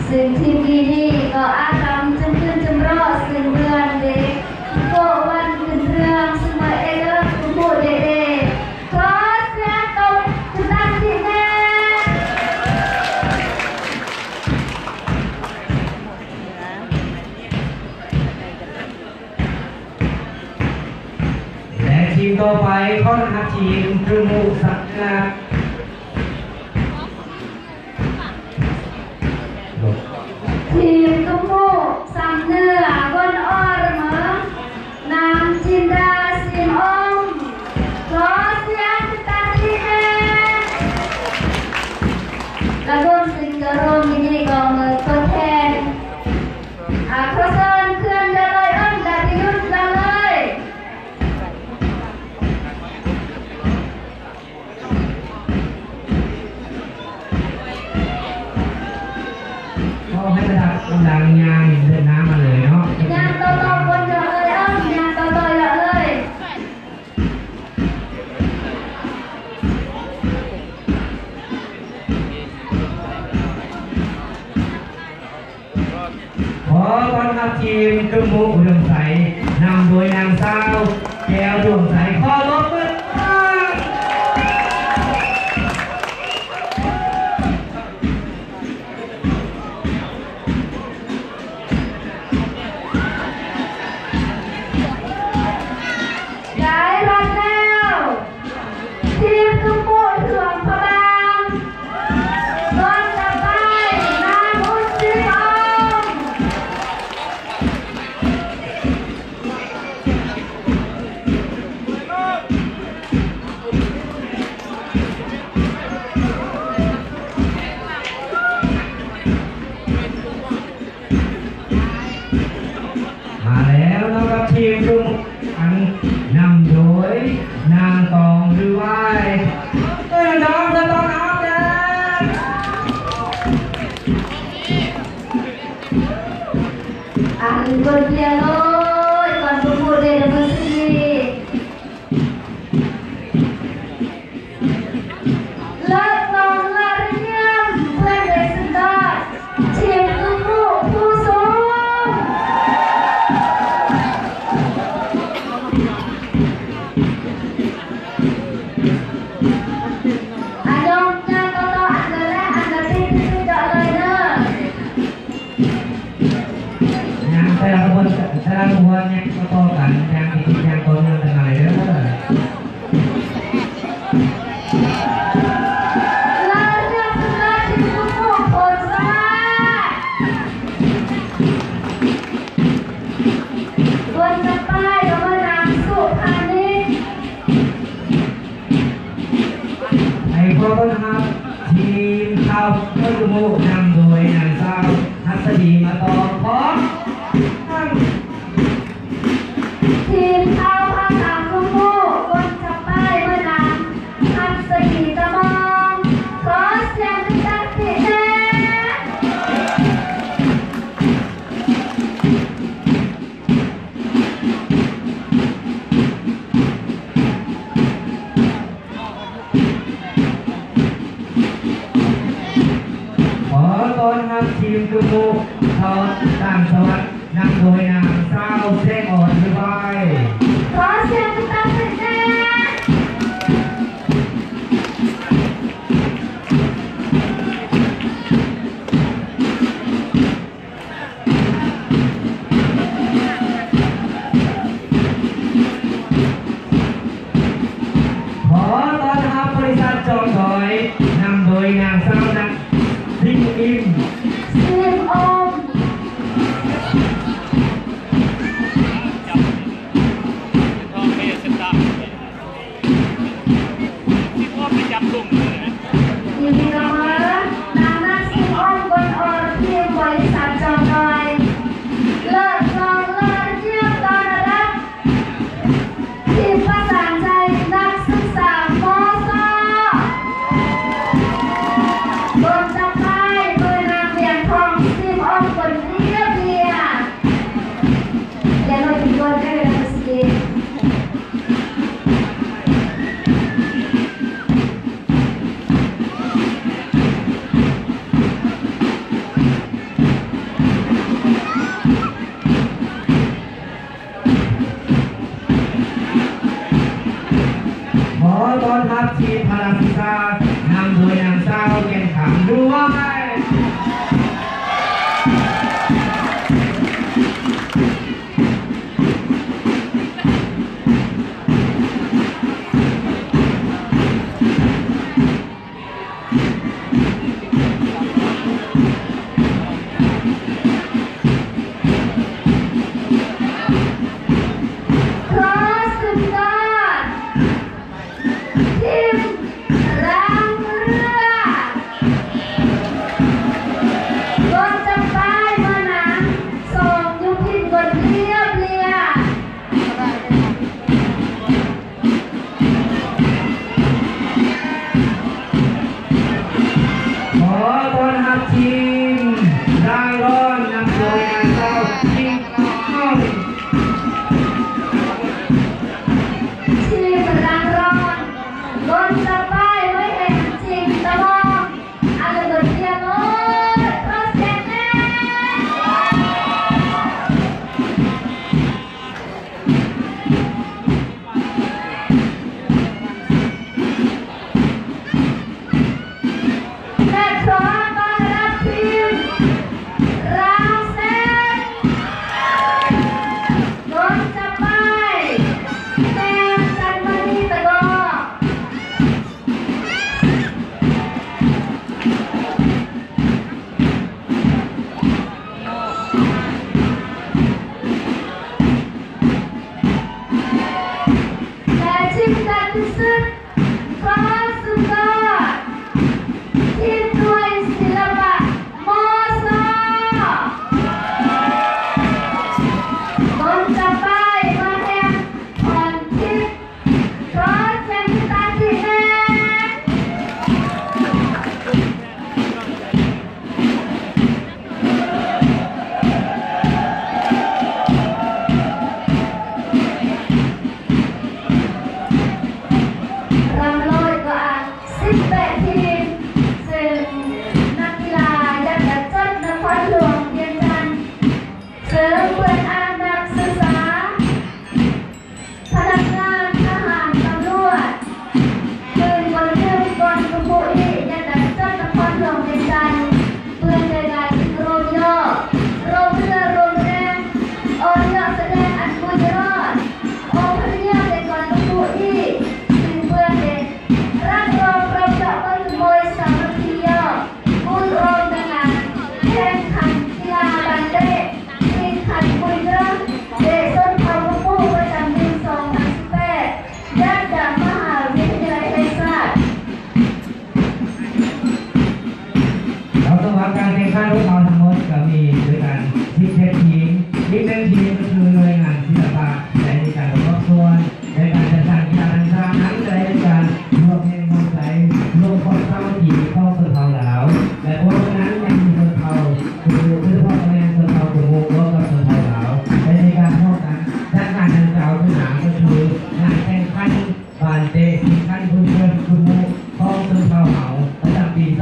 ซึ่งทีมดีนี่ก็อาจำจำขึ้นจำรอดซึ่งเมืองเด็กโกวันขึ้นเรื่องซึ่งมาเอเลิกคุณผู้เด็กๆขอเสียงตบคุณตั้งทีแม่และทีมต่อไปข้อนักทีมคือมุสักนะครับทีมตุ้มโมสามเนื้อบนออร์เมอร์นางจินดาสิมองขอเสียงตาทีแม่และรวมสิงกรมมินิกองมือตัวแทนโครซอนเคลื่อนจะลอยอ้นดาดิยุทธ์เลยก็ให้ระดับกำลังงานเดินน้ำมาเลยเนาะงานโตโตบนเรือเลยงานโตโตเยอะเลยขอต้อนรับทีมคือมุอุดมใสนำโดยนางสาวแก้วดวงใสขอรบมือ คนกมูนำโดยนางสาวหัสดีมาตองพร้อมทั้ง ทีมเข้าภาคสามกุโมคนจับป้ายเมื่อนานทันสกีตะมองขอเสียงดังๆที่แน่ ขอต้อนรับทีมกุมูทอดต่างสวัสดิ์นำโดยนางสาวแจ้งอ่อนด้วย ขอเสียงดังๆที่แน่ ขอต้อนรับบริษัทจองถอยนำโดยนางสาวนักดิงอิม ทีมโอม ทองเมษดำที่พ่อไปจับตุ่มเลยนะ ยินดีกับเมื่อนางนาทีมโอมบนออร์ทีมบริษัทจอดอยเลิศรองเลิศเยี่ยมตอนรับ ทีมประสานใจนักศึกษามอซอบนจับไพ่โดยนางเหรียญทองทีมออมคนเรียบเรียงเรียนโดยทีมบนได้เลยนะสกี ขอต้อนรับทีมพลังศึกษานำโดยนางสาวแก่นขำด้วย ครอสสุดยอดทีมรางเรือบนจับป้ายเมื่อนั้นส่งยุพินบนเรียบเรียง ขอต้อนรับทีมดางร้อนนำโดยนางสาวจิงห้อง ทีมรางรอนบนจับป้ายไม่เห็นจริงตะมองอะไรบนเรียงโอ้ยครอสเซนแน่ และขอต้อนรับทีมราวเซนโดนจับไปแต้มจันมณีตะโกและทีมจันทร์ศึกขอสุดยอด ทีมด้วยศิลปะมอซอบนจับไปมาแทนผ่อนทิพย์เพราะเส้นตาที่แน่ ข เตะทีมขั้นพื้นเพื่อนคุณมูคลองเติมเผาเหาประจำปี2018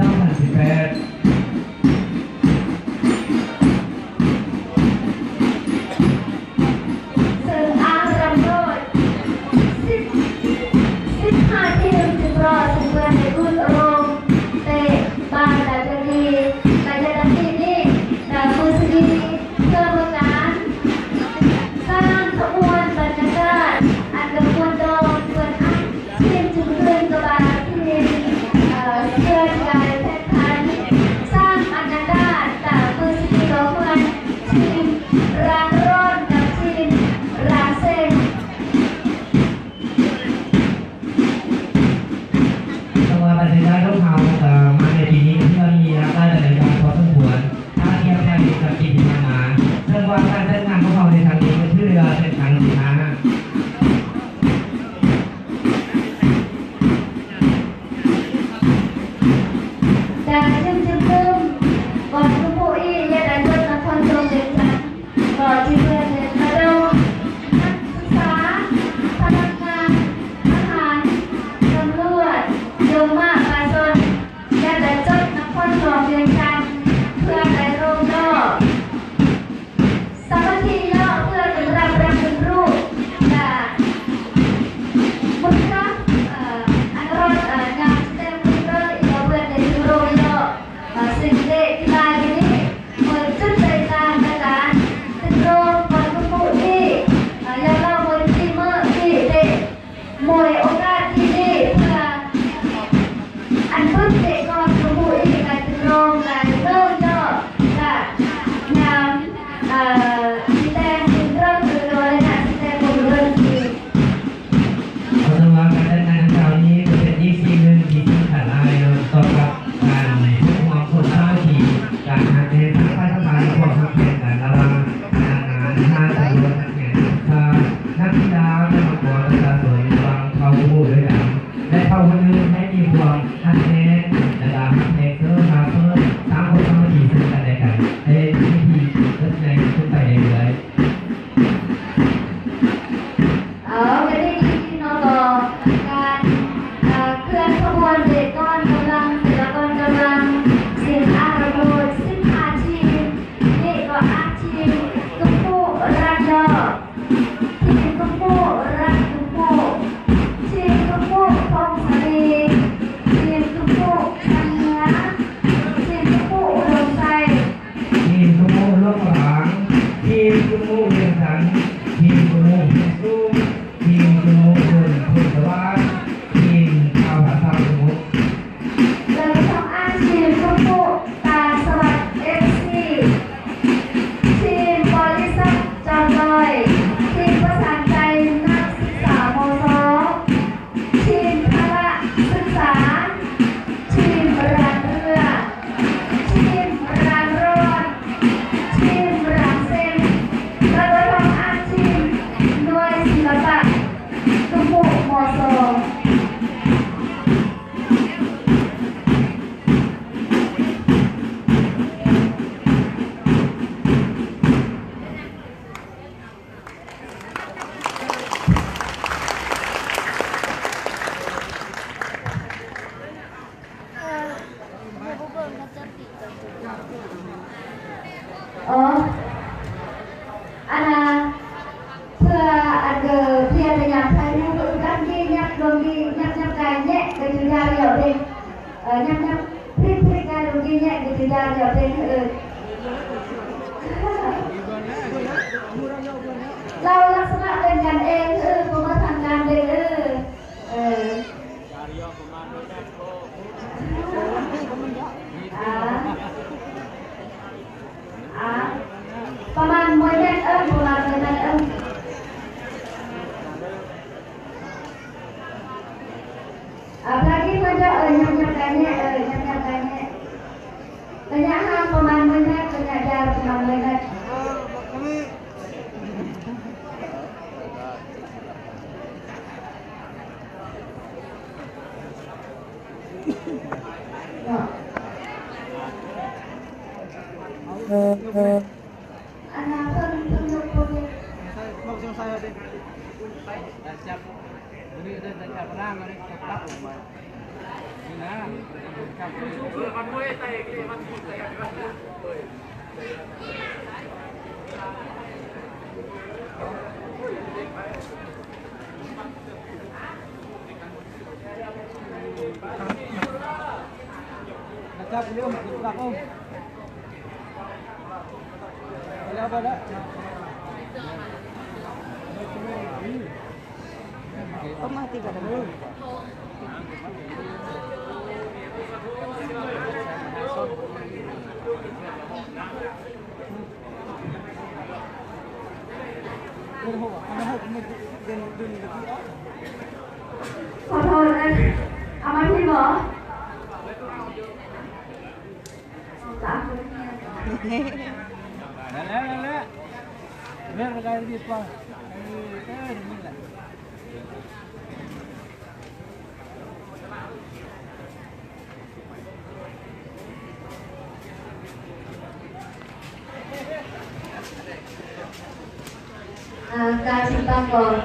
ซึ่งอารมณ์โดย15ทีมจึงรอดซึ่งเพื่อนในรุ่นโรงเตะบาดาจดีบาดาทีนี่ดาวมือสกีเพื่อเมืองการสร้างขบวนบรรยากาศอันกำควรโดนเพื่อนอันทีมจึงขึ้นกบาทีมเพื่อนกายแพทย์พันสร้างบรรยากาศดาวมือสกีของเพื่อนทีมรางร้อนกับทีมรางเส้น สวัสดีครับทุกท่านมาในปีนี้ที่เรามีรายได้ในการพอสมควรถ้าเทียบกันกับปีที่ผ่านมาเรื่องว่าการจัดงานของเราในครั้งนี้ก็ชื่อเส้นทางสินค้าแต่จึงก่อนทุกผู้อีอย่าได้จดนครจงเด็ดขาดก่อนที่เพื่อนเดินมาดูนักศึกษาพนักงานทหารตำรวจโยมมาประชาชนอย่าได้จดนครจงเด็ดขาดเพื่อได้ร่วมรอบสามัคคีย่อเพื่อเป็นรับเป็นรูปและบุญรักอันรอดงามเต็มที่เลยเราเพื่อนในทุกโรงย่อสิ่งเด็กที่ลายนี้เหมือนจุดใจตามการถึงโรงวันทุกผู้ที่ยาเล่าเหมือนที่เมื่อที่เด็กมวยโอกาสที่ดีเพื่ออันพึ่งเด็กก่อนทุกผู้ที่การถึงโรงการเริ่มย่อและงามที่แดงถึงเริ่มคือโดยนะที่แดงบนเรื่องที่ เอาละว่าการจัดงานคราวนี้จะเป็นที่ซีนึงที่ขาดลายต่อกับการพวกเราคนท่าทีการหาเงินทั้งภาคใต้พวกทัพแข่งกันระหว่างพนักงานท่าตำรวจนักแข่งนักกีฬาและนักบอลประชาชนวางเขาบูด้วยกันและเข้าคนอื่นให้มีความทันแน่และตามเอกเพิ่มมาเพิ่มสร้างคนสามัคคีซึ่งกันและกันในวิธีเริ่มในขึ้นไปเรื่อยๆ ไม่ได้ยินที่นอกการเคลื่อนขบวนเด็กก้อนกำลังศิลปกรกำลังเสียงอารมณ์15ทีมนี่ก็อาทีมกุ๊กปุ๊รักยอทีมกุ๊กปุ๊รักกุ๊กปุ๊ทีมกุ๊กปุ๊พงศรีทีมกุ๊กปุ๊ชันเหนือทีมกุ๊กปุ๊อุดมใจ ทีมกุโมลูกหลางทีมกุโมเรียงสันทีมกุโมเพียงซุ้มทีมกุโมเดินพุทธวาสทีมชาวภาษาสมุทร เราต้องอ้างทีมกุ๊กปุ๊ตาสวัสดิ์ FC ทีมบริษัทจอมลอยทีมประสานใจนักศึกษามสทีมพละศึกษาทีมรางเรือทีมรางรถทีมรางเส้นเราต้องอ้างทีมหน่วยศิลปะกุ๊กปุ๊มส อ๋ออันน่ะเพื่ออันเพียรยามไทยรู้กันที่ยักษ์ลงที่ยักษ์กายแยกกันอยู่ยาวเดียวเองยักษ์พริกกายลงที่แยกกันอยู่ยาวเดียวเองเราลักษณะเป็นกันเองผมมาทำงานเองประมาณมวยแม่ประมาณมวยแม่พระที่มันจะยังกันเนี่ยยังกันเนี่ยระยะห่างประมาณมวยแม่ระยะยาวประมาณมวยแม่อันนั้นเพิ่งยกตัวเอง นี่ได้แต่จากร่างมาได้จับรับออกมานี่นะจับมันไม่เตะมันเตะนะครับเรื่องหลักองแล้วไปแล้วต้องมาตีกันเลยขอโทษนะเอามาพี่หมอสามคน นั่นแหละนั่นแหละเรื่องอะไรดีกว่าแค่นี้แหละการสิบางก่อน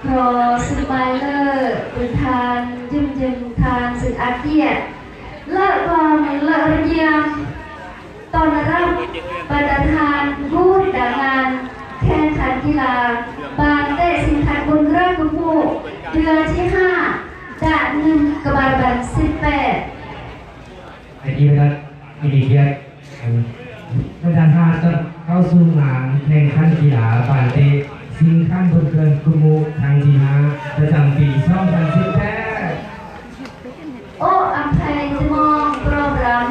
ครอสไมเลอร์เป็นทานยึมทานสึกอาเกียเลิกกองเลิกเรียมตอนรับประธานพูดด่างานแข่งขันกีฬาบางเตะสินค้าบนเรื่องกุมูเดือนที่5ด่าน1กบาลบัน18ไอ้ที่เป็นอีดีเกียร์ประธานจะเข้าสู่งานแข่งขันกีฬาบาเตะสิงขั้นบนเกินกุมูทางที่5ประจำปี2018โอ้อัมไพจะมองโปรแกรม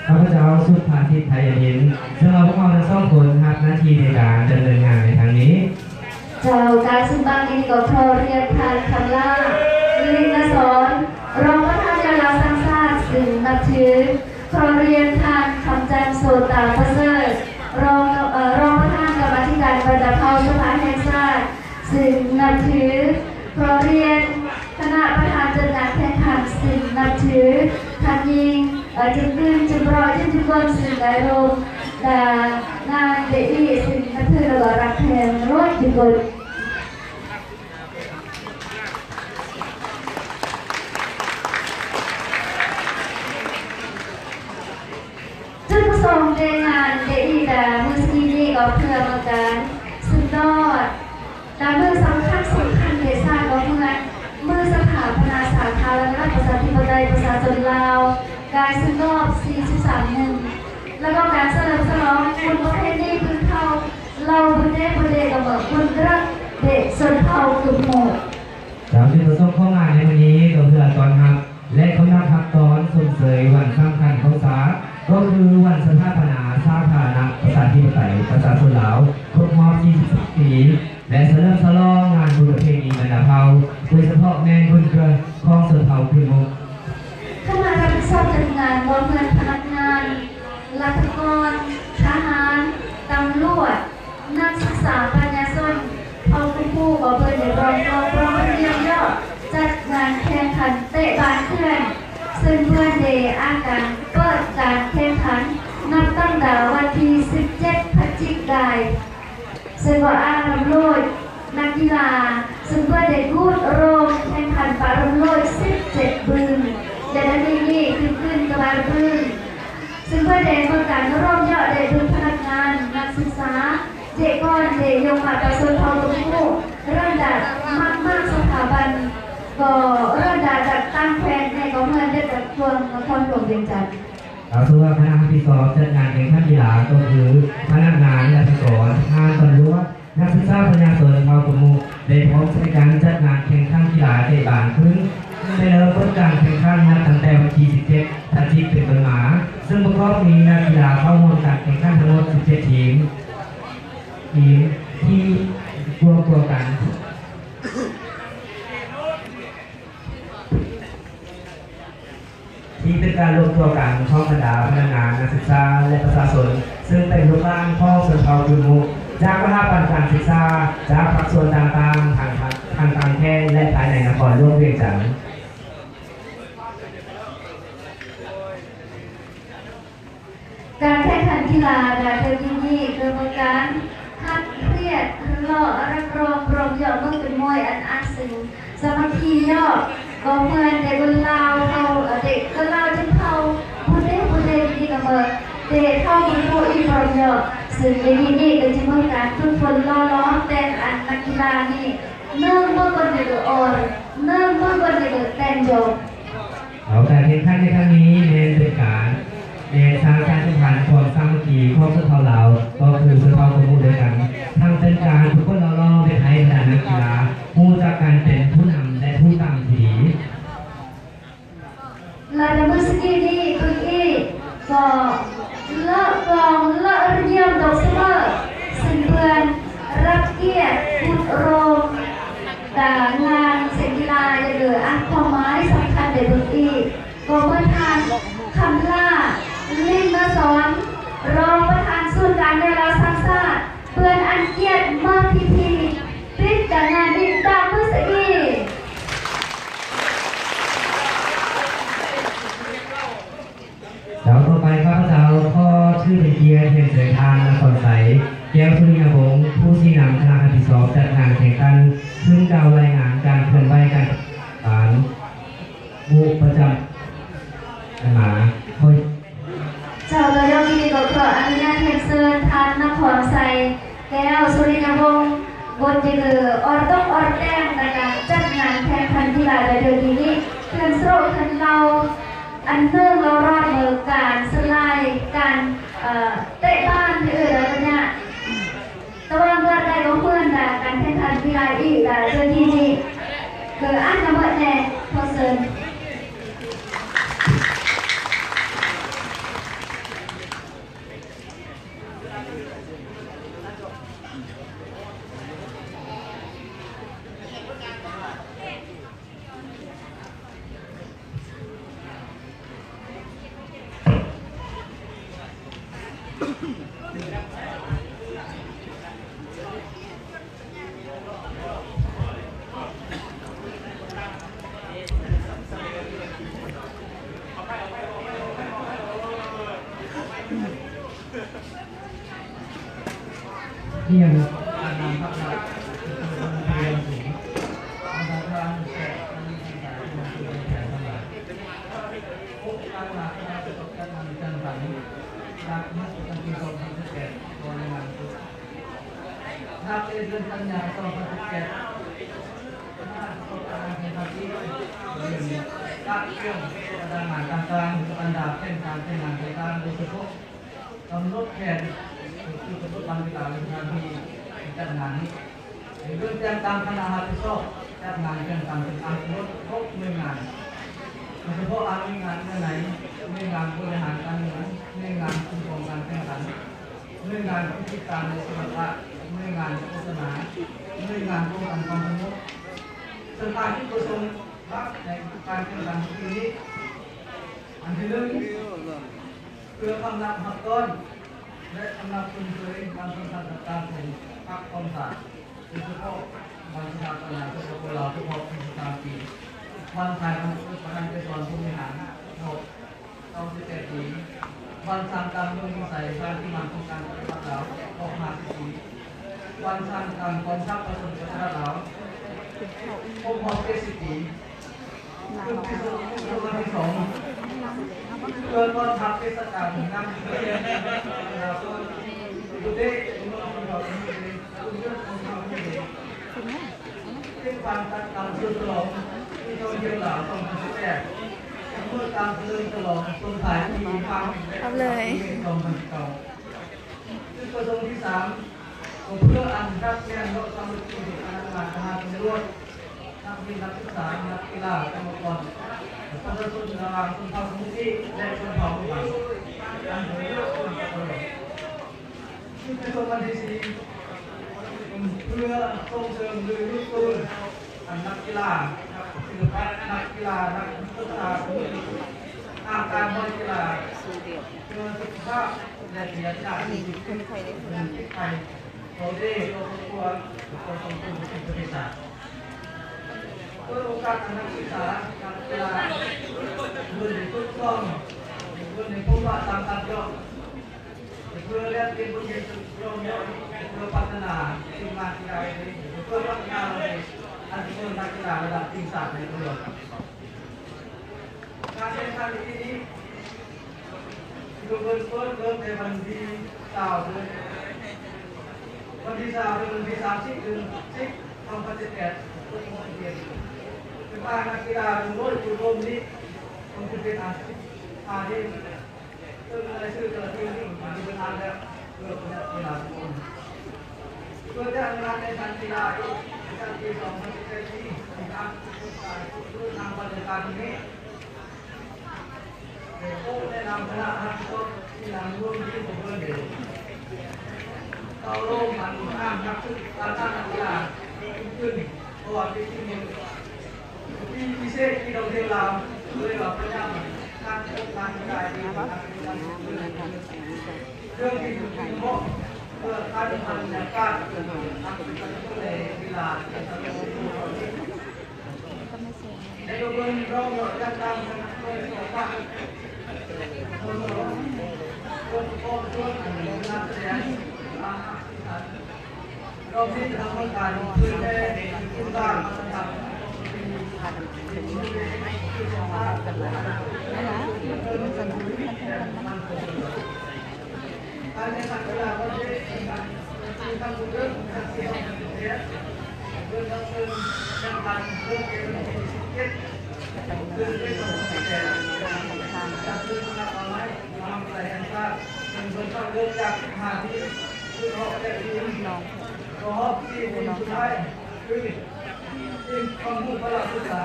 ข้าพเจ้าสุภาทิตไทยยินซึ่งเราพวกเราทั้งสองคนรับหน้าที่ในการดำเนินงานในทางนี้เจ้าการซึ่งบางนี้ก็พอเรียนทานคำล่าลิงสอนรองประธานการสร้างชาติซึ่งนับถือพอเรียนทานคำจันโสตาประเสริฐรองประธานกรรมการบรรดาเผ่าสภาแห่งชาติซึ่งนับถือพอเรียนคณะประธานจัดงานแข่งขันซึ่งนับถือท่านยิงจึงขึ้นจึงรอจึงทุกคนซึ่งได้ลงนางเดอี้ซึ่งนับถือแล้วก็รักแทนรถจุกนจุดประสงค์ในงานเดอี้ดามือสกีนี่ก็เพื่อมาการสุดยอดดามือสำคัญเดซ่าก็เมื่อสถาปนาสาธารณรัฐประชาธิปไตยประชาชนลาวการสุดยอด43 หนึ่งแล้วก็การเฉลิมฉลองคุณประเพณีพื้นเผ่าเราบุญเดชบุญเดชกับบุญรักเด็กชนเผ่ากลุ่มหมู่เราจะประสบข้องานในวันนี้ก็เพื่อตอนรับและคำนับทักตอนส่งเสริมวันสำคัญของศาสตร์ก็คือวันสถาปนาสาธารณรัฐประชาธิปไตยประชาชนลาวครบรอบ40 ปีและเฉลิมฉลองงานบุญประเพณีบรรดาเผ่าโดยเฉพาะแมนบุญเกินของชนเผ่าพื้นเมืองคณะรับผิดชอบจัดงานบริเวณพนักงานรัฐกรทหารตำรวจนักศึกษาปัญญาชนเผ่าผู้ผู้บริเวณในรองกองรองเรียนย่อจัดงานแข่งขันเตะบาสเพื่อนซึ่งเพื่อนเดย์อาการเปิดการแข่งขันนับตั้งแต่วันที่17 พฤศจิกายนซึ่งก็อ้างลำโลดนักกีฬาซึ่งเพื่อเด็กพูดโรงแข่งขันปาลำโลด17 บึงจะได้มีขึ้นกระบาลบึงซึ่งเพื่อเด็กเมื่อการร่วมยอดเด็กพึงพนักงานนักศึกษาเด็กก้อนเด็กยงมาประสบความรู้เรื่องดัดมากสถาบันก็เรื่องดัดตั้งแผนในกองเงินได้จากทวงนครหลวงเวียงจันทร์เราถือว่าคณะที่สอบจัดงานแข่งขันกีฬาก็คือพนักงานราชการทหารตำรวจนักศึกษาปัญญาชนเผ่ากลุ่มหมู่ได้พร้อมในการจัดงานแข่งขันกีฬาเตะบาสขึ้นในเริ่มต้นการแข่งขันตั้งแต่วันที่17 พฤศจิกายนเป็นต้นมาซึ่งประกอบมีนักกีฬาเข้าร่วมการแข่งขันทั้งหมด17 ทีมที่รวมตัวกันที่เป็นการรวมตัวกันของบรรดาพนักงานนักศึกษาและประชาชนซึ่งเป็นรูปร่างของชนเผ่าพื้นเมืองจากสถาบันการศึกษาจากภาคส่วนต่างๆทางต่างแค่และภายในนครหลวงเวียงจันทร์การแข่งขัน นกีฬาและเทคโนโลยีกระบวนการคัดเครียดรอรับรองรวมยอดมึงเป็นมวยอันอันซึ่งสมัครียอดก็เหมือนเด็กคนลาวเขาเด็กคนลาวที่เขาพูดได้ดีกับเบอร์เด็กเข้าเป็นผู้อีกรองยอดซึ่งในที่นี้ก็จะมีการทุกคนล้อแต่งอันนักกีฬานี่เนื่องเมื่อวันเด็กอ่อนเนื่องเมื่อวันเด็กแต่งจบเอาการแข่งขันในครั้งนี้เน้นเป็นการสร้างการแข่งขันความสามัคคีของสุดเท่าเราก็คือสุดเท่าของผู้ด้วยกันทั้งเป็นการทุกคนเราลองในไทยในนักกีฬาผู้จากการเป็นผู้นำและผู้ตามสีลาดมือสกีนี่คือก็เลิกกองเลิกเยี่ยมดอกเสมอสิ่งเพื่อนรับเกียรติพูดโรมแต่งานเสียกีฬาจะเหลืออันความหมายสำคัญในพื้นที่ก็เมื่อทานคำล่าลิงมาสอนรองประธานส่วนการในเราสร้างชาติเพื่อนอันเกียรติมากทีติดแต่งานดิตามมือสกีต่อไปข้าพเจ้าข้อชื่อเป็นเกียรติเทียนเสยทานนครใสแก้วสุริยาวงศ์ผู้ชี้นำคณะกรรมการสอบจัดงานแข่งขันซึ่งกล่าวรายงานการเคลื่อนไหวการการบุกประจำหมาคอยเจ้าตัวย่อมีก็ขออนุญาตเทียนเชิญทานนครใสแก้วสุริยาวงศ์บนจะเหลืออร์ต้องอร์แดงในการจัดงานแข่งขันกีฬาในเดือนนี้เพื่อนโซ่คันเราอันเนื่องเรารอดมือการสไลด์การเตะบ้านที่อะไรเนี่ยตะวันเมื่อใดก็เพื่อนด่าการแข่งขันกีฬาอีกด่าเจ้าที่นี่เกิดอันน้ำมันแน่พอเซินเที่ยงการนำพัฒนาเรียนสูงอันดับแรกแก่อันนี้ที่การลงทุนในแผนทั้งหลายพบการหลักการประสบการณ์ในการฝันรักนักการที่เราทำให้แก่ตัวในงานตัวนักเรียนปัญญาต้องพัฒนาแก่นักประสบการณ์ในการที่เรียนการเชื่อมการงานต่างๆอันดับเช่นการเป็นงานในการโดยเฉพาะกำหนดแผนคือกำหนดวันเวลาในงานที่จัดงานนี้เรื่องแจ้งตามคณะรับผิดชอบจัดงานเรื่องการเป็นการกำหนดครบหน่วยงานโดยเฉพาะหน่วยงานไหนหน่วยงานบริหารการเงินหน่วยงานคุ้มครองการแข่งขันหน่วยงานพิธีการในสภาหน่วยงานโฆษณาหน่วยงานป้องกันความสงบสถานที่ประสงค์รับในการแข่งขันที่นี้อันที่หนึ่งเพื่อคำนับหักต้นและคำนับคุณเคยการสัมพันธ์กับการเป็นพักความสะอาดโดยเฉพาะวันสถาปนาเพื่อพวกเราทุกคนที่ตามปีวันถ่ายทำประกันเป็นส่วนผู้บริหารหกต้อง17 ปีวันสั่งการลงมือใส่การที่มันของการปฏิบัติเราออกมา10 ปีวันสั่งการกองทัพผสมกับเราครบ70 ปีคือที่สุดวันที่2เกิดวันทัพเทศกาลนั่งเรียนเราก็ดูได้เราเป็นความตัดการสุดหลงที่เราเยี่ยมหลานต้องพิเศษเมื่อการเลื่อนตลอดตรงถ่ายที่ฟังตรงมันเก่าซึ่งประสงค์ที่3เพื่ออันรักเรียนเราทำให้ผู้อ่านมาทำงานตำรวจนักบินนักศึกษานักกีฬากรรมกรประชาชนระหว่างคนทำมุติและคนทำผู้บังการเลือกคนตลอดซึ่งเป็นวันที่4เพื่อส่งเสริมหรือยุตินักกีฬานักศิลปะนักกีฬานักศึกษาผู้ทางการบริกีฬาเพื่อสุขภาพและเสียใจคนไทยเราได้เราควรเราต้องเป็นประเทศชาติเพื่อโอกาสนักศึกษานักกีฬาเพื่อในทุกช่องเพื่อในผู้ว่าตามการยอมใน เป็นบุญเป็นโยมโยมเพื่อพัฒนาทีมงานกีฬาเพื่อพัฒนาเลยอันเป็นนักกีฬาระดับทีมชาติในประโยชน์การแข่งขันที่นี้เริ่มในวันที่9เดือนวันที่3ถึงวันที่30เดือน10 2017ทุกคนเรียนเป็นบ้านนักกีฬาทั้งหมดจุดรวมนี้มันจะเป็นอาชีพซึ่งอะไรชื่อแต่ละทีมที่มันเป็นทางแล้วเพื่อเป็นกีฬาทุกคนเพื่อจะงานในการกีฬาอีกการปี2017นี้ในการทางบรรยากาศนี้ผู้แนะนำคณะนักโทษที่นำร่วมที่ผมเรียนอยู่เราโลกมันห้ามนักศึกษานักกีฬาขึ้นเพราะว่าที่นี่ที่พิเศษที่เราเรียนเราเลยว่าพยายามการกีฬาดีเรื่องที่ถูกต้องเพื่อการทำงานการทำในกีฬาในโรงเรียนเราจะทำโดยสองฝ่ายเราที่ทำการเพื่อให้ทุกท่านทำการในการกีฬาก็จะทำเรื่องการเสียเรื่องการเรื่องการเรื่องเกี่ยวกับเก็บเรื่องเรื่องของแต่การเรื่องอะไรทำอะไรกันบ้างเป็นเรื่องเรื่องจากหาที่คือเขาจะทีมก็ที่ทีมสุดท้ายคือทีมความมุ่งพลังศึกษา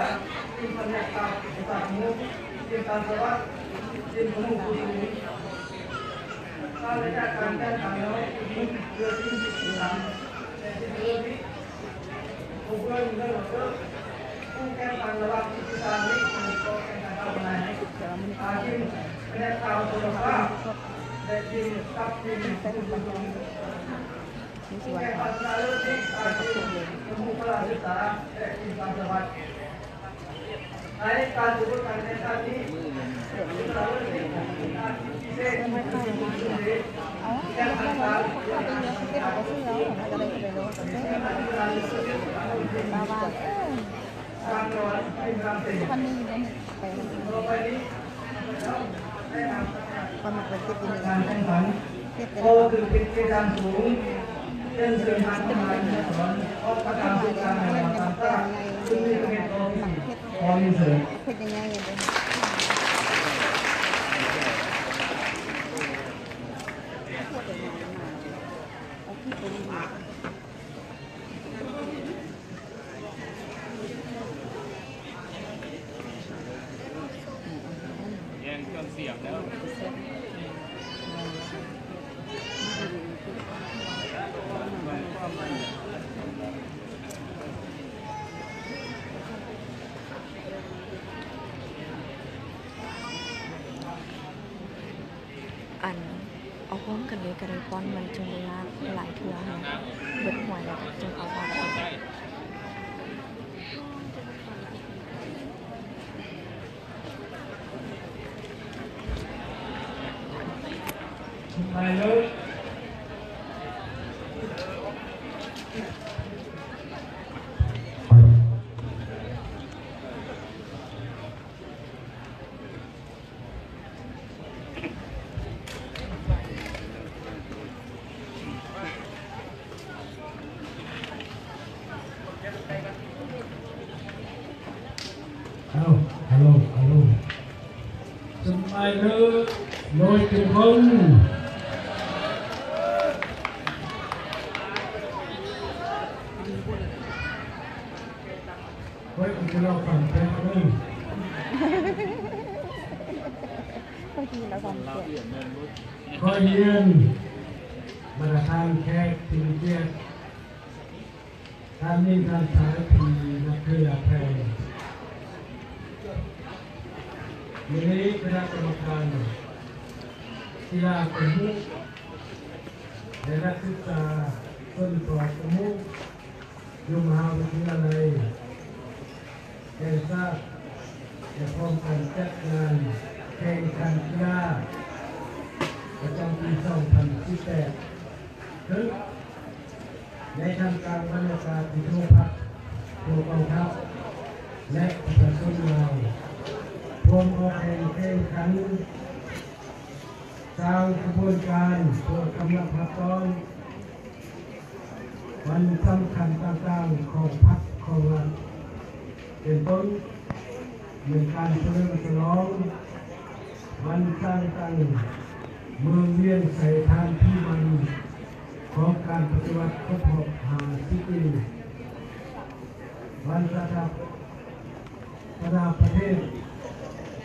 ทีมพันธการต่างมุกทีมการสวัสดิ์ทีมมุ่งผู้สูงการในการแก้ไขแล้วมุ่งเพื่อทีมที่ทำในที่เรื่องนี้ผู้เพื่อนเรื่องผู้แก้ไขระหว่างที่ทำนี้มันก็แก้ไขทำอะไรอาชีพเป็นการตัวว่าแต่ทีมกับทีมผู้สูงผู้แก้ไขปัญหาเรื่องนี้อาชีพมุ่งพลังศึกษาและทีมการสวัสดิ์ในการดูการในการนี้เราเรื่องนี้พิเศษไม่ค่อยมีแก้ไขปัญหาการนอนให้การเสพต่อไปนี้การแข่งขันโตคือเป็นกีฬาสูงเช่นเสริมทางทำงานสอนออกประกาศการแข่งขันต่างๆซึ่งนี่เป็นตัวที่พอมีเสริมแย่งเครื่องเสียงแล้วอันเอาพร้อมกันเลยกระไรป้อนมันจงเวลาหลายเทื่อนะเบิดหวยแล้วจงเอาวัดเอา ไปเลยฮัลโหลสบายเลยโดยทุกคนเฮ้ยคุณเราฟังเพลงเลย บางทีเราฟังเสียง ขอเยือนมาทานแขกถึงเกียรติท่านนี้ท่านสายพีนักเรียนแพงวันนี้คณะกรรมการกีฬาสมุขและนักศึกษาต้นสอบสมุขอยู่มหาวิทยาลัยได้ทราบและพร้อมกันจัดงานแข่งขันกีฬา ประจำปี2018ถึงในทางการบรรยากาศที่ทั่วภาคตัวกองทัพและประชาชนเรารวมออกแข่งขันสร้างกระบวนการเพื่อกำลังผลักดันวันสำคัญต่างๆของพรรคของรัฐเป็นต้นในการเฉลิมฉลองวันสร้างตั้งเมืองเวียงใส่ทานที่มันของการปฏิวัติครบรอบ50 ปีวันสถาปนาประเทศ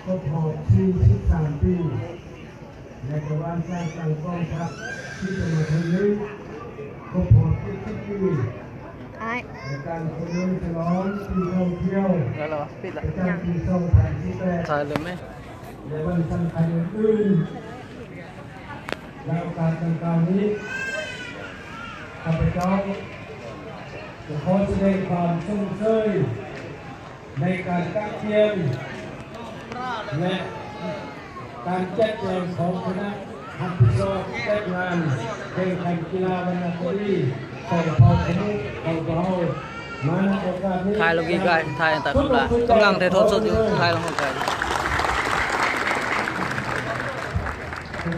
ครบรอบ43 ปีและกวันสร้างตั้งกองทัพที่จะมาถึงนี้ครบรอบ70 ปีในการเฉลิมฉลองปีท่องเที่ยวประจำปี2018 ถ่ายเลยไหม ในวันสำคัญอื่นๆและโอกาสต่างๆนี้ข้าพเจ้าจะขอแสดงความสงเสยในการตั้งเทียมและการจัดแจงของคณะรับผิดชอบจัดงานแข่งขันกีฬาวรรณคดีของเผ่าคณะของเรามาในโอกาสนี้ ถ่ายลงอีกไกลถ่ายแต่กำลังถ่ายทอดสดอยู่ถ่ายลงไกล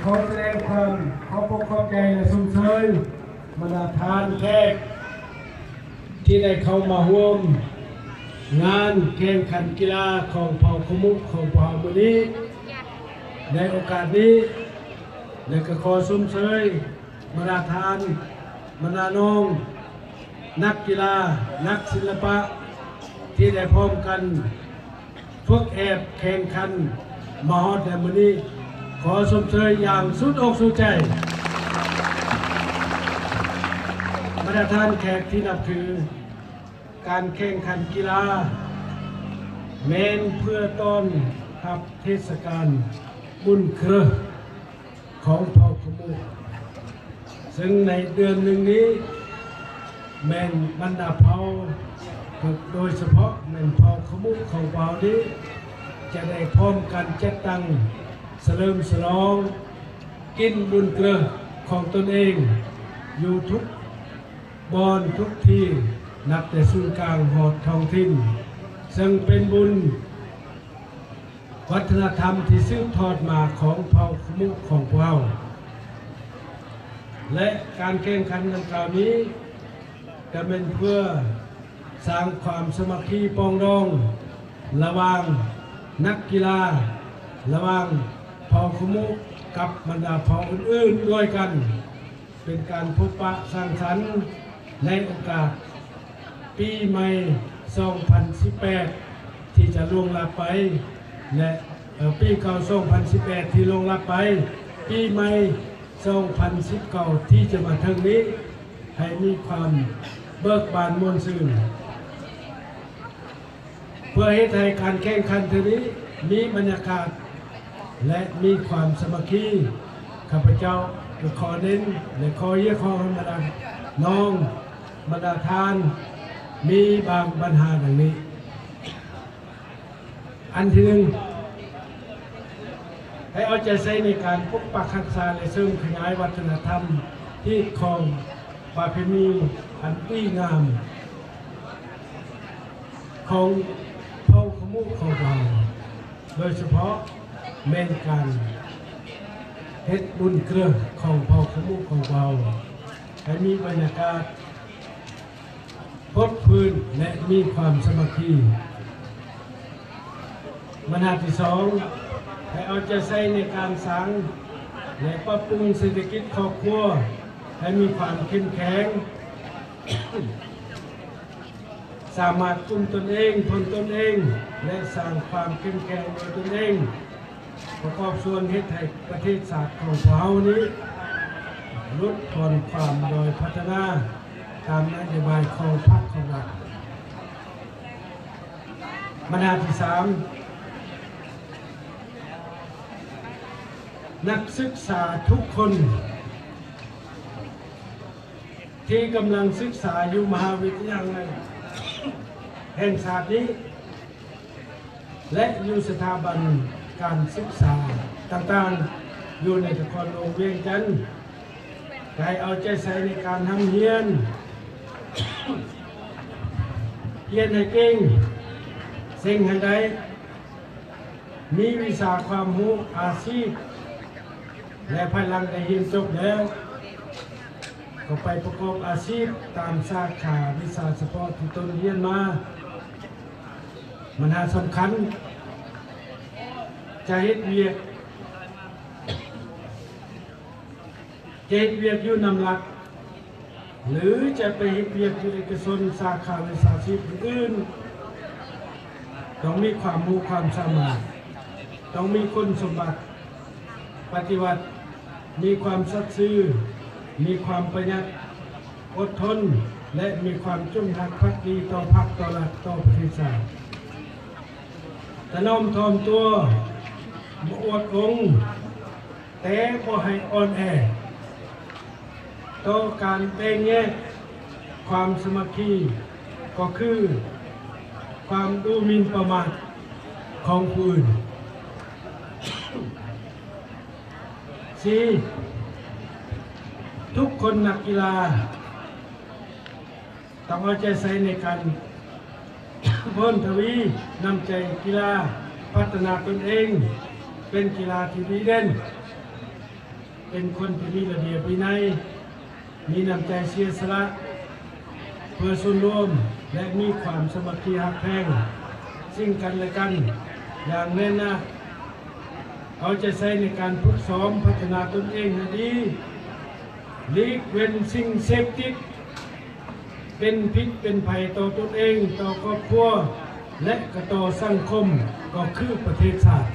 ขอแสดงความขอบคุณขอบใจและสมเชยบรรดาทานแขกที่ได้เข้ามาร่วมงานแข่งขันกีฬาของเผ่าขมุกของเผ่ามื้อนี้ในโอกาสนี้และก็ขอสมเชยบรรดาทานบรรดาน้องนักกีฬานักศิลปะที่ได้พร้อมกันฝึกแอบแข่งขันมาฮอดในมื้อนี้ขอชมเชยอย่างสุดอกสุดใจบรรดาท่านแขกที่นับถือการแข่งขันกีฬาเมนเพื่อต้อนรับเทศกาลบุญเครือของเผ่าขมุกซึ่งในเดือนหนึ่งนี้แมนบรรดาเผ่าโดยเฉพาะแมนเผ่าขมุกของเผ่านี้จะได้พร้อมกันจัดตั้งเฉลิมฉลองกินบุญเกลือของตนเองอยู่ทุกบอนทุกที่นับแต่ศูนย์กลางหอดท้องถิ่นซึ่งเป็นบุญวัฒนธรรมที่สืบทอดมาของเผ่าขมุกของพวกเราและการแข่งขันดังกล่าวนี้จะเป็นเพื่อสร้างความสมัครที่ปองดองระหว่างนักกีฬาระหว่างเผ่าขมุกกับบรรดาเผ่าอื่นๆด้วยกันเป็นการพบปะสร้างสรรค์ในโอกาสปีใหม่2018ที่จะล่วงลับไปและปีเก่า2018ที่ล่วงลับไปปีใหม่2019ที่จะมาถึงนี้ให้มีความเบิกบานม่วนซื่นเพื่อให้ไทยการแข่งขันทีนี้มีบรรยากาศและมีความสมัครที่ข้าพเจ้าขอเน้นและขอเยี่ยมขอธรรมดาน้องบรรดาทานมีบางปัญหาดังนี้อันที่หนึ่งให้เอาใจใส่ในการปกปักรักษาและเสริมขยายวัฒนธรรมที่ครองประเพณีอันดีงามของเผ่าขมุกของเราโดยเฉพาะแม่นการเฮ็ดบุญเครือของเผ่าขมุกของเราให้มีบรรยากาศพดพื้นและมีความสมัครที่บรรทัดที่สองให้เอาใจใส่ในการสร้างและปรับปรุงเศรษฐกิจครอบครัวให้มีความเข้มแข็ง สามารถกุมตนเองทนตนเองและสร้างความเข้มแข็งโดยตนเองประกอบส่วนเฮ็ดให้ประเทศศาสตร์ของเรานี้ลดทอนความโดยพัฒนาตามนโยบายของพรรคของเราบรรทัดที่สามนักศึกษาทุกคนที่กำลังศึกษาอยู่มหาวิทยาลัยแห่งชาตินี้และอยู่สถาบันการศึกษาต่างๆ อยู่ในนครหลวงเวียงจันทร์ให้เอาใจใส่ในการทำเฮียนให้เก่งสิ่งให้ได้มีวิชาความรู้อาชีพและภายหลังได้เรียนจบแล้วก็ไปประกอบอาชีพตามสาขาวิชาเฉพาะที่ตนเรียนมามันหาสำคัญจะเฮ็ดเวียกอยู่นำหลักหรือจะไปเฮ็ดเวียกอยู่ในกระทรวงสาขาวิชาชีพอื่นต้องมีความรู้ความสามารถต้องมีคุณสมบัติปฏิบัติมีความสัตย์ซื่อมีความประหยัดอดทนและมีความจงรักภักดีต่อพรรคต่อรัฐต่อประเทศชาติแต่น้อมถ่อมตัวบ่อวดองค์แต่บ่ให้อ่อนแอต่อการแบ่งแยกความสามัคคีก็คือความดูหมิ่นประมาทของผู้อื่นทุกคนนักกีฬาต้องเอาใจใส่ในการเพิ่มทวีนำใจกีฬาพัฒนาตนเองเป็นกีฬาที่ดีเด่นเป็นคนที่มีระเบียบวินัยมีน้ำใจเสียสละเพื่อส่วนรวมและมีความสามัคคีหักแพงซึ่งกันและกันอย่างแน่นหน้าเอาใจใส่ในการฝึกซ้อมพัฒนาตนเองให้ดีหลีกเว้นสิ่งเสพติดเป็นพิษเป็นภัยต่อตนเองต่อครอบครัวและก็ต่อสังคมก็คือประเทศชาติ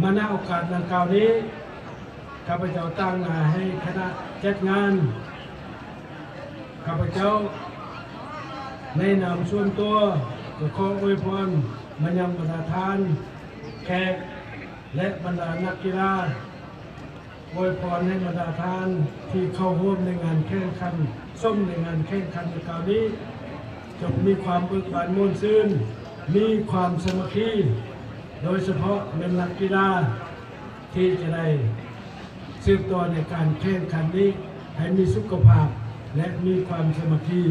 มาณโอกาสดังกล่าวนี้ข้าพเจ้าตั้งหน้าให้คณะจัดงานข้าพเจ้าในนามส่วนตัวก็ขออวยพรมายังบรรดาท่านแขกและบรรดานักกีฬาอวยพรให้บรรดาท่านที่เข้าร่วมในงานแข่งขันส้มในงานแข่งขันในคราวนี้จงมีความเบิกบานม่วนซื่นมีความสามัคคีโดยเฉพาะเป็นนักกีฬาที่จะได้สืบต่อในการแข่งขันนี้ให้มีสุขภาพและมีความสามัคคี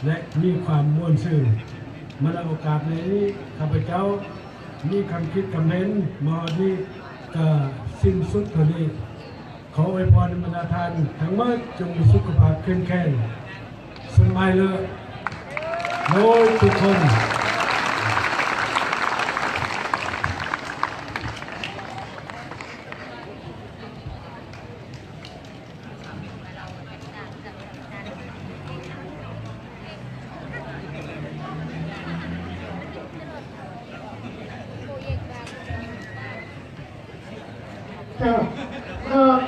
และมีความม่วนซื่นมาในโอกาสนี้ข้าพเจ้ามีคำคิดคำเห็นมาที่ก็สิ้นสุดเท่านี้ขออวยพรบรรดาท่านทั้งหมดจงมีสุขภาพเข้มแข็งสบายเลยโดยทุกคน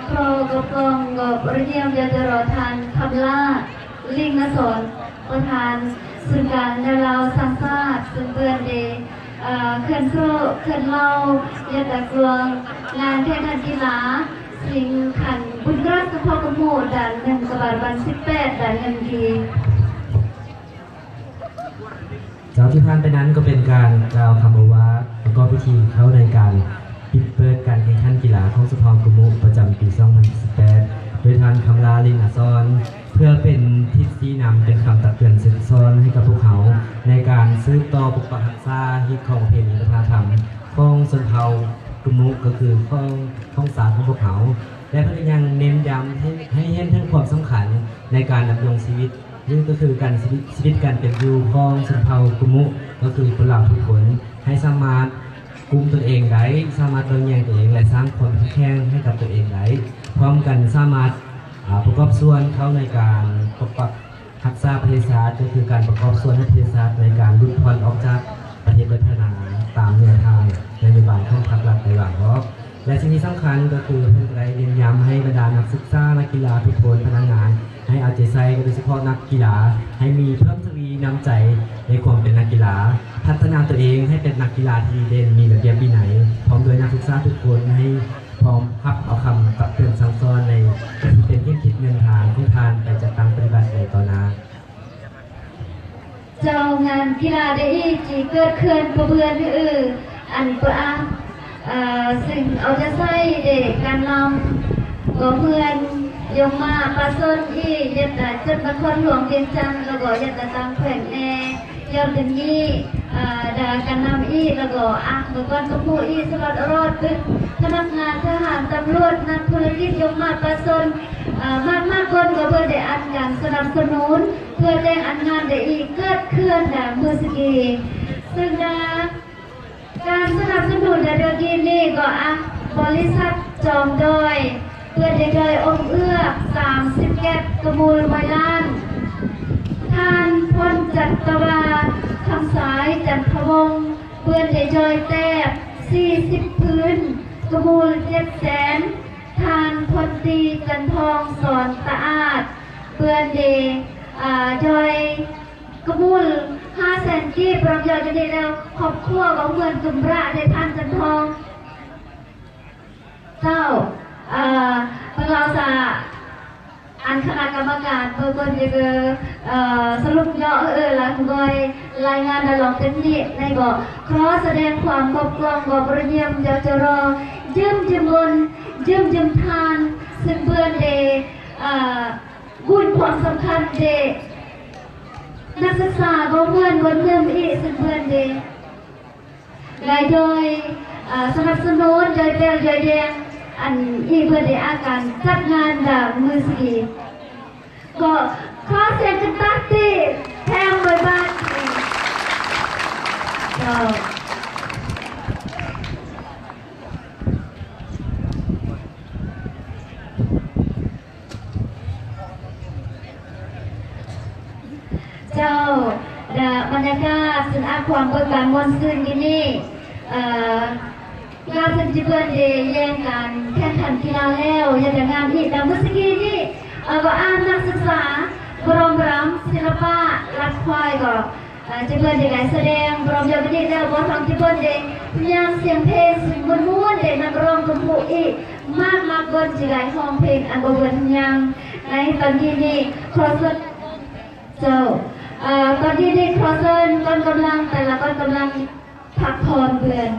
ครอกระปองบริเยียมยาตรอทานคำล่าลิงนสอนประธานสื่อการในเราสังสาสซึ่งเตือนเดเขื่อนโครเขื่อนเล่ายาตะกลวงงานแข่งขันกีฬาสิงขันบุญรัตน์สะพกโมดัน1 กบาทวัน18ดัน1 ที จากที่ผ่านไปนั้นก็เป็นการกล่าวคำโอวาทแล้วก็พิธีเข้าในการปิดเปิดการแข่งขันกีฬาของสภากมุประจำปี 2018 โดยทางคำลาลิงอักษรเพื่อเป็นทิศชี้นำเป็นคำตักเตือนเซนซ้อนให้กับพวกเขาในการสืบต่อปกปักรักษาฮิตของเพลงวัฒนธรรมของชนเผ่ากมุก็คือของศาสตร์ของพวกเขาและเพื่อยังเน้นย้ำให้เห็นถึงความสำคัญในการดำรงชีวิตนี่ก็คือการชีวิตการเป็นอยู่ของชนเผ่ากมุก็คือคนเหล่าทุกคนให้สามารถกุมตัวเองได้สามารถดำเนินตัวเองและสร้างความแข็งให้กับตัวเองได้พร้อมกันสามารถประกอบส่วนเข้าในการปกปักรักษาประเทศชาติก็คือการประกอบส่วนให้ประเทศชาติในการหลุดพ้นออกจากประเทศพัฒนาตามแนวทางนโยบายของพรรครัฐในหลังและสิ่งที่สำคัญก็คือเพื่อได้เน้นย้ำให้บรรดานักศึกษานักกีฬาทุกคนพนักงานให้เอาใจใส่โดยเฉพาะนักกีฬาให้มีเพิ่มทวีน้ำใจในความเป็นนักกีฬาพัฒนาตัวเองให้เป็นนักกีฬาที่เด่นมีระเบียบวินัยพร้อมด้วยนักศึกษาทุกคนให้พร้อมรับเอาคำตักเตือนสั่งสอนในที่เป็นที่คิดเงินทางของทานไปจัดตั้งปฏิบัติในต่อหน้า เจ้างาน กีฬาได้อีกจีเกิดเคลื่อนกระเบือนอันประสิ่งเอาจะใส่เด็กการนำก็เพื่อนยงมาปลาส้นอียัดแต่จุดนครหลวงเวียงจันทร์แล้วก็ยัดแต่ตามแขวงแอยอดถึงนี้ดาการนำอีแล้วก็เมื่อก่อนก็พูดอีสลัดรอดเป็นพนักงานทหารตำรวจนักธุรกิจยงมาปลาส้นมากคนก็เพื่อได้อันการสนับสนุนเพื่อแรงอันงานได้อีกเกิดเคลื่อนเมื่อสกีซึ่งการสนับสนุนในเรื่องนี้ก็บริษัทจอมดอยเพื่อได้ดอยองค์เอื้อ30แกะกระมูลไมล้านท่านพลจัตวาคำสายจันทวงศ์เพื่อนได้ดอยแตบ40พื้นกระมูล700,000ท่านพลตรีจันทองสอนสะอาดเพื่อนได้ดอยกระมูล500,000กีบรวมยอดจะได้แล้วครอบครัวของเพื่อนกุมระได้ท่านจันทองเจ้าพวกเราจะอันคณะกรรมการเพื่อนจะสรุปย่อแล้วก็รายงานลองเต็มที่ในก็ขอแสดงความขอบคุณขอบเยี่ยมเจ้าจรยืมบนยืมทานซึ่งเพื่อนเดบุญความสำคัญเดนักศึกษาของเพื่อนคนเดิมอีกซึ่งเพื่อนเดโดยสนับสนุนโดยเปลโดยแดงอันอีเพื่อนได้อาการจัดงานมือสกีก็ขอเสียงกันตั้งตีแทงไว้บ้านเจ้าบรรยากาศซึ่งความเบิกบานมวลซื่นที่นี่งานสัญจรเดย์แย่งกันแข่งขันกีฬาแล้วยังแต่งานอีกแต่เมื่อกี้นี่ก็นักศึกษากรมรำศิลปะรักควายก็จะเพื่อนเด็กแสดงกรมยอดวิทยาบอลทำที่เพื่อนเด็กยังเสียงเพลงสิ่งม้วนเด็กนักร้องกลุ่มผู้อีกมากเบิร์นจีไรห้องเพลงอันเบิร์นยังในตอนที่นี่ครอสเจ้าตอนที่นี่ครอสก้อนกำลังแต่ละก้อนกำลังพักผ่อนเพื่อน